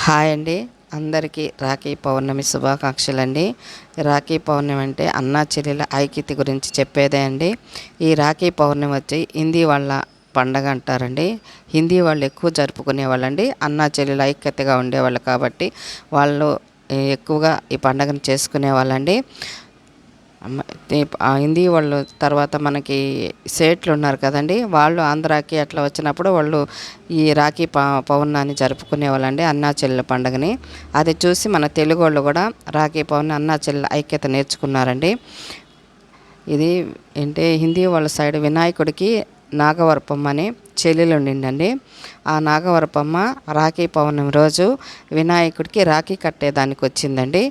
Hi అండి. అందరికీ రాఖీ పౌర్ణమి శుభాకాంక్షలండి. రాఖీ పౌర్ణమి అంటే అన్నా చెల్లెల ఐక్యత గురించి చెప్పేదే అండి. ఈ రాఖీ పౌర్ణమి వచ్చి హిందీ వాళ్ళ పండగ అంటారండి. హిందీ వాళ్ళు ఎక్కువ జరుపుకునే వాళ్ళండి. అన్నా చెల్లెల ఐక్యతగా ఉండేవాళ్ళు కాబట్టి వాళ్ళు ఎక్కువగా ఈ పండగను చేసుకునే వాళ్ళండి. హిందీ వాళ్ళు తర్వాత మనకి సేట్లు ఉన్నారు కదండి, వాళ్ళు ఆంధ్రాకి అట్లా వచ్చినప్పుడు వాళ్ళు ఈ రాఖీ పౌర్ణాన్ని జరుపుకునే వాళ్ళండి, అన్నా చెల్లెల పండుగని. అది చూసి మన తెలుగు వాళ్ళు కూడా రాఖీ పౌర్ణమి అన్నా చెల్లెల ఐక్యత నేర్చుకున్నారండి. ఇది అంటే హిందీ వాళ్ళ సైడ్ వినాయకుడికి నాగవరపమ్మ అని చెల్లెలు ఉండిందండి. ఆ నాగవరపమ్మ రాఖీ పౌర్ణమి రోజు వినాయకుడికి రాఖీ కట్టేదానికి వచ్చిందండి.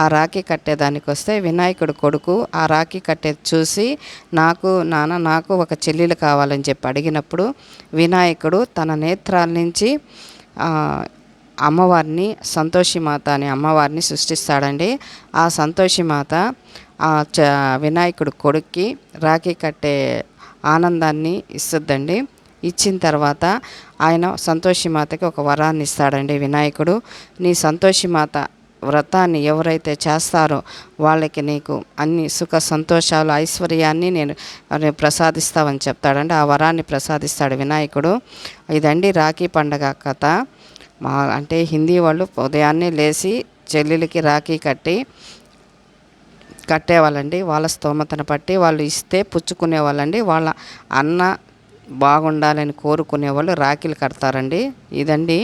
ఆ రాఖీ కట్టేదానికి వస్తే వినాయకుడి కొడుకు ఆ రాఖీ కట్టేది చూసి నాకు ఒక చెల్లెలు కావాలని చెప్పి అడిగినప్పుడు వినాయకుడు తన నేత్రాల నుంచి అమ్మవారిని సంతోషిమాత అనే అమ్మవారిని సృష్టిస్తాడండి. ఆ సంతోషిమాత వినాయకుడు కొడుక్కి రాఖీ కట్టే ఆనందాన్ని ఇస్తుందండి. ఇచ్చిన తర్వాత ఆయన సంతోషిమాతకి ఒక వరాన్ని ఇస్తాడండి వినాయకుడు. నీ సంతోషిమాత వ్రతాన్ని ఎవరైతే చేస్తారో వాళ్ళకి నీకు అన్ని సుఖ సంతోషాలు ఐశ్వర్యాన్ని నేను ప్రసాదిస్తామని చెప్తాడండి. ఆ వరాన్ని ప్రసాదిస్తాడు వినాయకుడు. ఇదండి రాఖీ పండగ కథ. అంటే హిందీ వాళ్ళు ఉదయాన్నే లేచి చెల్లెలకి రాఖీ కట్టేవాళ్ళండి. వాళ్ళ స్తోమతను బట్టి వాళ్ళు ఇస్తే పుచ్చుకునే వాళ్ళండి. వాళ్ళ అన్న బాగుండాలని కోరుకునేవాళ్ళు రాఖీలు కడతారండి. ఇదండి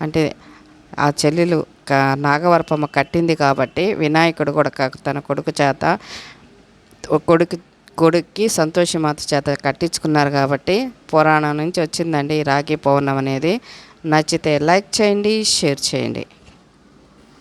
అంటే ఆ చెల్లెలు నాగవరపమ్మ కట్టింది కాబట్టి వినాయకుడు కూడా తన కొడుకు చేత కొడుక్కి సంతోషిమాత చేత కట్టించుకున్నారు కాబట్టి పురాణం నుంచి వచ్చిందండి ఈ రాఖీ పౌర్ణమి అనేది. నచ్చితే లైక్ చేయండి, షేర్ చేయండి.